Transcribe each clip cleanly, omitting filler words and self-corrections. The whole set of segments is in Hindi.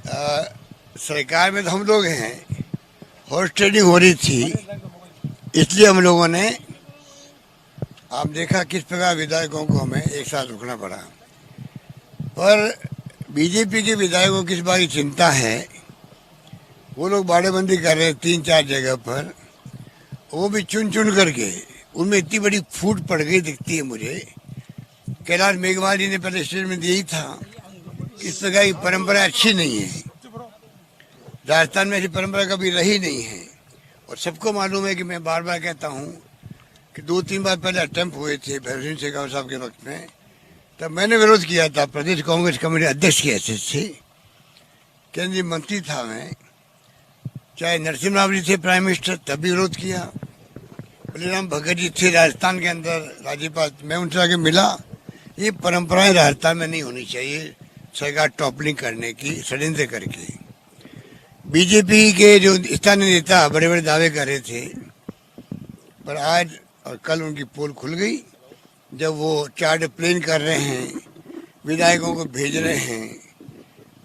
सरकार में तो हम लोग हैं। हॉर्स ट्रेडिंग हो रही थी, इसलिए हम लोगों ने आप देखा किस प्रकार विधायकों को हमें एक साथ रुकना पड़ा। पर बीजेपी के विधायकों को किस बात की चिंता है, वो लोग बाड़ेबंदी कर रहे हैं 3-4 जगह पर, वो भी चुन चुन करके। उनमें इतनी बड़ी फूट पड़ गई दिखती है मुझे। कैलाश मेघवाल जी ने पहले स्टेटमेंट दिया ही था कि इस प्रकार की परंपरा अच्छी नहीं है, राजस्थान में ऐसी परंपरा कभी रही नहीं है। और सबको मालूम है कि मैं बार बार कहता हूँ कि 2-3 बार पहले अटेम्प्ट हुए थे भैरव सिंह शेखावत साहब के वक्त में, तब मैंने विरोध किया था। प्रदेश कांग्रेस कमेटी अध्यक्ष की हैसियत से, केंद्रीय मंत्री था मैं, चाहे नरसिम्हा राव जी थे प्राइम मिनिस्टर, तब भी विरोध किया। बलिराम भगत जी थे राजस्थान के अंदर राज्यपाल, मैं उनसे आगे मिला। ये परंपराएं राजस्थान में नहीं होनी चाहिए, सरकार टॉपलिंग करने की षड्यंत्र करके। बीजेपी के जो स्थानीय नेता बड़े बड़े दावे कर रहे थे, पर आज और कल उनकी पोल खुल गई जब वो चार्ट प्लेन कर रहे हैं, विधायकों को भेज रहे हैं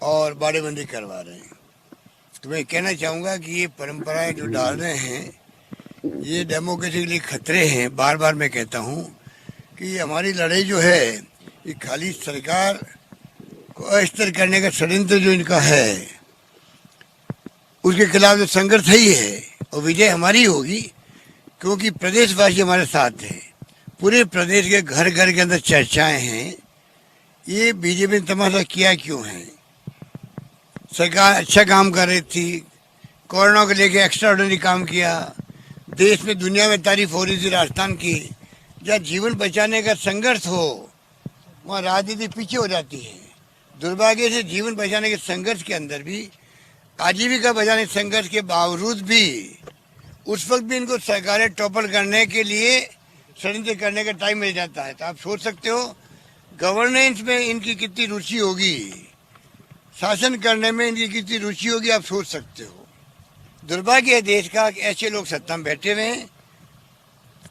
और बाड़ेबंदी करवा रहे हैं। तो मैं कहना चाहूँगा कि ये परंपराएं जो डाल रहे हैं, ये डेमोक्रेसी के लिए खतरे हैं। बार बार मैं कहता हूँ कि हमारी लड़ाई जो है, ये खाली सरकार को अस्थिर करने का षड्यंत्र जो इनका है, उसके खिलाफ जो संघर्ष ही है और विजय हमारी होगी, क्योंकि प्रदेशवासी हमारे साथ हैं। पूरे प्रदेश के घर घर के अंदर चर्चाएं हैं, ये बीजेपी ने तमाशा किया क्यों है। सरकार अच्छा काम कर रही थी, कोरोना को लेके एक्स्ट्रा ऑर्डिनरी काम किया, देश में दुनिया में तारीफ हो रही थी राजस्थान की। जहाँ जीवन बचाने का संघर्ष हो, वहाँ राजनीति पीछे हो जाती है। दुर्भाग्य से जीवन बचाने के संघर्ष के अंदर भी, आजीविका बचाने के संघर्ष के बावजूद भी, उस वक्त भी इनको सरकारें टॉपल करने के लिए षड्यंत्र करने का टाइम मिल जाता है। तो आप सोच सकते हो गवर्नेंस में इनकी कितनी रुचि होगी, शासन करने में इनकी कितनी रुचि होगी, आप सोच सकते हो। दुर्भाग्य है देश का कि ऐसे लोग सत्ता में बैठे हुए हैं।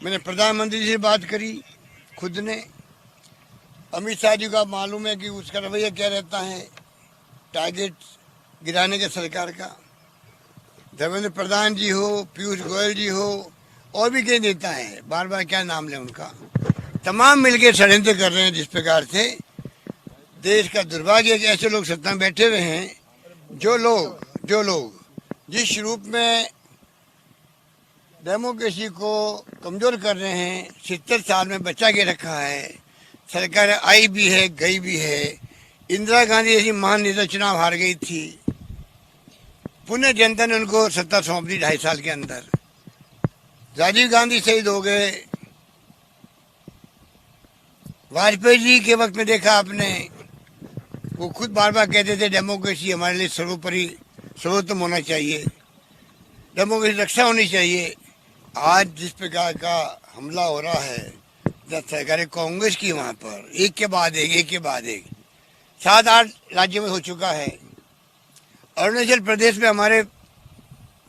मैंने प्रधानमंत्री से बात करी खुद ने, अमित शाह जी का मालूम है कि उसका रवैया क्या रहता है, टारगेट गिराने के सरकार का। धर्मेंद्र प्रधान जी हो, पीयूष गोयल जी हो, और भी कई नेता हैं, बार बार क्या नाम लें उनका, तमाम मिलकर षड्यंत्र कर रहे हैं। जिस प्रकार से देश का दुर्भाग्य है कि ऐसे लोग सत्ता में बैठे हुए हैं, जो लोग जिस रूप में डेमोक्रेसी को कमजोर कर रहे हैं, 70 साल में बचा के रखा है। सरकार आई भी है, गई भी है। इंदिरा गांधी जैसी महान नेता चुनाव हार गई थी, पुनः जनता ने उनको सत्ता सौंप दी 2.5 साल के अंदर। राजीव गांधी शहीद हो गए। वाजपेयी जी के वक्त में देखा आपने, वो खुद बार बार कहते थे डेमोक्रेसी हमारे लिए सर्वोपरि सर्वोत्तम होना चाहिए, डेमोक्रेसी रक्षा होनी चाहिए। आज जिस प्रकार का हमला हो रहा है, जब सरकारें कांग्रेस की, वहाँ पर एक के बाद एक 7-8 राज्यों में हो चुका है। अरुणाचल प्रदेश में हमारे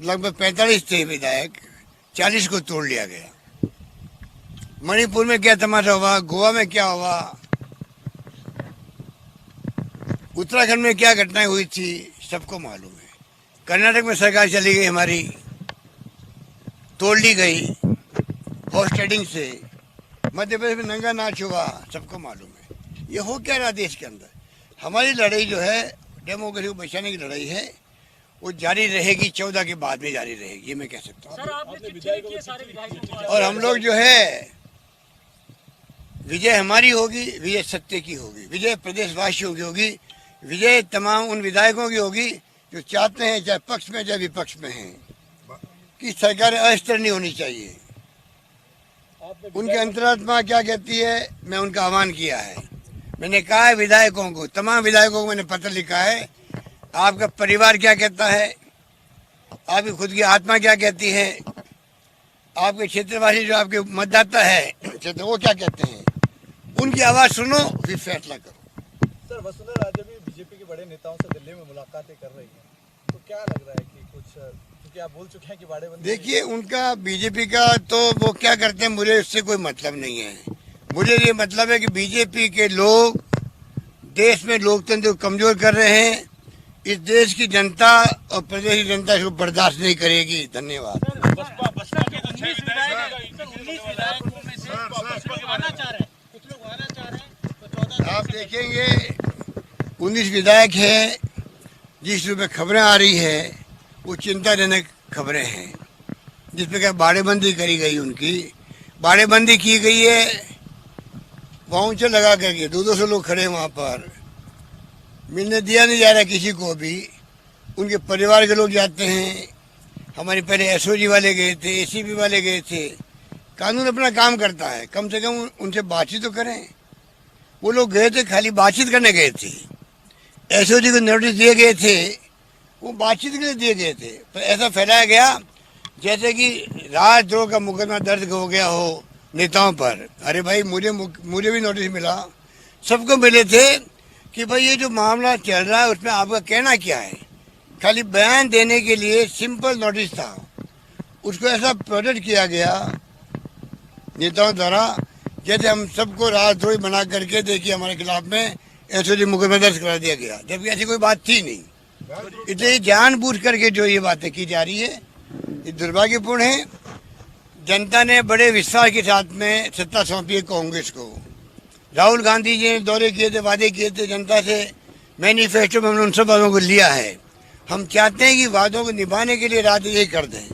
लगभग 45 थे विधायक, 40 को तोड़ लिया गया। मणिपुर में क्या तमाशा हुआ, गोवा में क्या हुआ, उत्तराखंड में क्या घटनाएं हुई थी, सबको मालूम है। कर्नाटक में सरकार चली गई हमारी, तोड़ ली गई हॉर्स ट्रेडिंग से। मध्य प्रदेश में नंगा नाच हुआ, सबको मालूम है। ये हो क्या रहा देश के अंदर। हमारी लड़ाई जो है, डेमोक्रेसी को बचाने की लड़ाई है, वो जारी रहेगी, 14 के बाद में जारी रहेगी, ये मैं कह सकता हूँ। और हम लोग जो है, विजय हमारी होगी, विजय सत्य की होगी, विजय प्रदेशवासियों की होगी, विजय तमाम उन विधायकों की होगी जो चाहते हैं, चाहे पक्ष में चाहे विपक्ष में हैं, कि सरकार अस्थिर नहीं होनी चाहिए। उनकी अंतरात्मा क्या कहती है, मैं उनका आह्वान किया है। मैंने कहा है विधायकों को, तमाम विधायकों को मैंने पत्र लिखा है, आपका परिवार क्या कहता है, आपकी खुद की आत्मा क्या कहती है, आपके क्षेत्रवासी जो आपके मतदाता है क्षेत्र, वो क्या कहते हैं, उनकी आवाज़ सुनो, फिर फैसला करो। सर, वसुंधरा राजे भी बीजेपी के बड़े नेताओं से दिल्ली में मुलाकातें कर रही हैं, तो क्या लग रहा है कि कुछ, क्योंकि आप बोल चुके हैं कि बाड़ेबंदी। देखिए, उनका बीजेपी का तो वो क्या करते हैं, मुझे इससे कोई मतलब नहीं है। मुझे ये मतलब है कि बीजेपी के लोग देश में लोकतंत्र को कमजोर कर रहे हैं, इस देश की जनता और प्रदेश की जनता इसको बर्दाश्त नहीं करेगी। धन्यवाद। बसपा के तो 6 विधायक हैं, 19 विधायकों में से बसपा के आना चाह रहे हैं, कुछ लोग आना चाह रहे हैं, तो 14 आप देखेंगे 19 विधायक हैं, जिस रूप में खबरें आ रही है वो चिंताजनक खबरें हैं, जिस पर क्या बाड़ेबंदी करी गई, उनकी बाड़ेबंदी की गई है, वाउचर लगा करके 200 लोग खड़े हैं वहाँ पर, मिलने दिया नहीं जा रहा किसी को भी। उनके परिवार के लोग जाते हैं, हमारे पहले एसओजी वाले गए थे, एसीबी वाले गए थे। कानून अपना काम करता है, कम से कम उनसे बातचीत तो करें। वो लोग गए थे खाली बातचीत करने गए थे, एसओजी को नोटिस दिए गए थे, वो बातचीत के लिए दिए गए थे। पर ऐसा फैलाया गया जैसे कि राजद्रोह का मुकदमा दर्ज हो गया हो नेताओं पर। अरे भाई, मुझे भी नोटिस मिला, सबको मिले थे कि भाई ये जो मामला चल रहा है उसमें आपका कहना क्या है। खाली बयान देने के लिए सिंपल नोटिस था, उसको ऐसा प्रोजेक्ट किया गया नेताओं द्वारा जैसे हम सबको राजद्रोही बना करके देखिए हमारे खिलाफ में एसओजी मुकदमा दर्ज करा दिया गया, जबकि ऐसी कोई बात थी नहीं। इसलिए जानबूझ करके जो ये बातें की जा रही है ये दुर्भाग्यपूर्ण है। जनता ने बड़े विश्वास के साथ में सत्ता सौंपी है कांग्रेस को। राहुल गांधी जी ने दौरे किए थे, वादे किए थे जनता से, मैनिफेस्टो में हमने उन सब वादों को लिया है। हम चाहते हैं कि वादों को निभाने के लिए राज्य ये कर दें,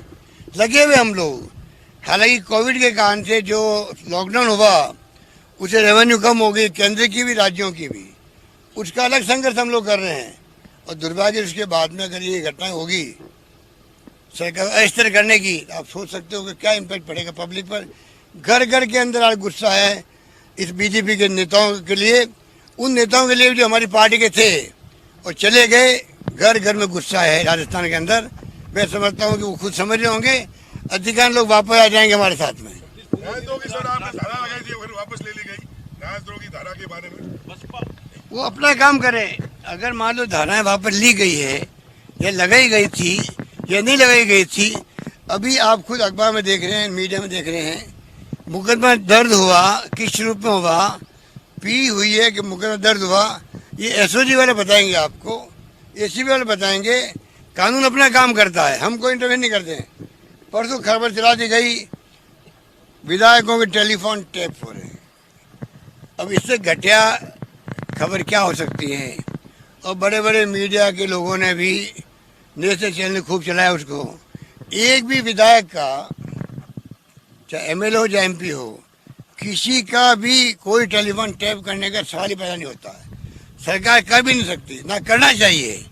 लगे हुए हम लोग। हालांकि कोविड के कारण से जो लॉकडाउन हुआ उसे रेवेन्यू कम हो गई, केंद्र की भी राज्यों की भी, उसका अलग संघर्ष हम लोग कर रहे हैं। और दुर्भाग्य उसके बाद में अगर ये घटना होगी सरकार अस्थिर करने की, आप सोच सकते हो कि क्या इम्पैक्ट पड़ेगा पब्लिक पर। घर घर के अंदर आज गुस्सा है इस बीजेपी के नेताओं के लिए, उन नेताओं के लिए जो हमारी पार्टी के थे और चले गए। घर घर में गुस्सा है राजस्थान के अंदर। मैं समझता हूँ कि वो खुद समझ रहे होंगे, अधिकांश लोग वापस आ जाएंगे हमारे साथ में। राजद्रोह की सर आपने धारा लगाई थी, फिर वापस ले ली गई। राजद्रोह की धारा के बारे में वो अपना काम करें। अगर मान लो धाराएं वापस ली गई है या लगाई गई थी या नहीं लगाई गई थी, अभी आप खुद अखबार में देख रहे हैं, मीडिया में देख रहे हैं, मुकदमा दर्ज हुआ किस रूप में हुआ, पी हुई है कि मुकदमा दर्ज हुआ, ये एसओजी वाले बताएंगे आपको, एसीबी वाले बताएंगे। कानून अपना काम करता है, हम कोई इंटरवेंशन नहीं करते हैं। परसों खबर चला दी गई विधायकों के टेलीफोन टैप हो रहे हैं। अब इससे घटिया खबर क्या हो सकती है। और बड़े बड़े मीडिया के लोगों ने भी, नेशनल चैनल ने खूब चलाया उसको। एक भी विधायक का, चाहे एमएलए हो चाहे एमपी हो, किसी का भी कोई टेलीफोन टैप करने का सवाल ही पैदा नहीं होता है। सरकार कर भी नहीं सकती, ना करना चाहिए।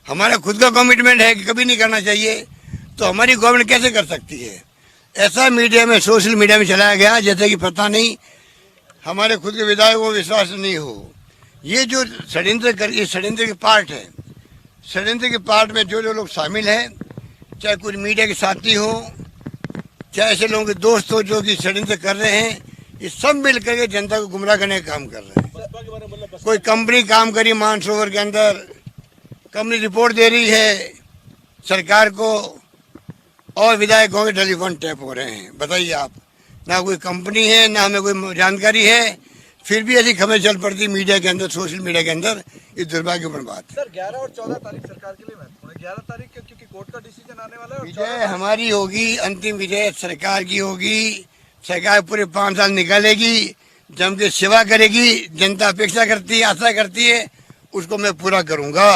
हमारा खुद का कमिटमेंट है कि कभी नहीं करना चाहिए, तो हमारी गवर्नमेंट कैसे कर सकती है। ऐसा मीडिया में, सोशल मीडिया में चलाया गया जैसे कि पता नहीं हमारे खुद के विधायकों को विश्वास नहीं हो। ये जो ये षड्यंत्र के पार्ट है। षड्यंत्र के पार्ट में जो लोग शामिल हैं, चाहे कुछ मीडिया के साथी हो, चाहे ऐसे लोगों के दोस्त हो जो कि षड्यंत्र कर रहे हैं, ये सब मिल करके जनता को गुमराह करने का काम कर रहे हैं। कोई कंपनी काम करी मानसरोवर के अंदर, कंपनी रिपोर्ट दे रही है सरकार को, और विधायकों के टेलीफोन टैप हो रहे हैं। बताइए आप, ना कोई कंपनी है ना हमें कोई जानकारी है, फिर भी ऐसी खबर चल पड़ती मीडिया के अंदर, सोशल मीडिया के अंदर। ये दुर्भाग्यपूर्ण बात है। सर 11 और 14 तारीख सरकार के लिए महत्वपूर्ण है। 11 तारीख क्योंकि कोर्ट का डिसीजन आने वाला है, और विजय हमारी होगी, अंतिम विजय सरकार की होगी। सरकार पूरे 5 साल निकालेगी, जम के सेवा करेगी। जनता अपेक्षा करती है, आशा करती है, उसको मैं पूरा करूंगा।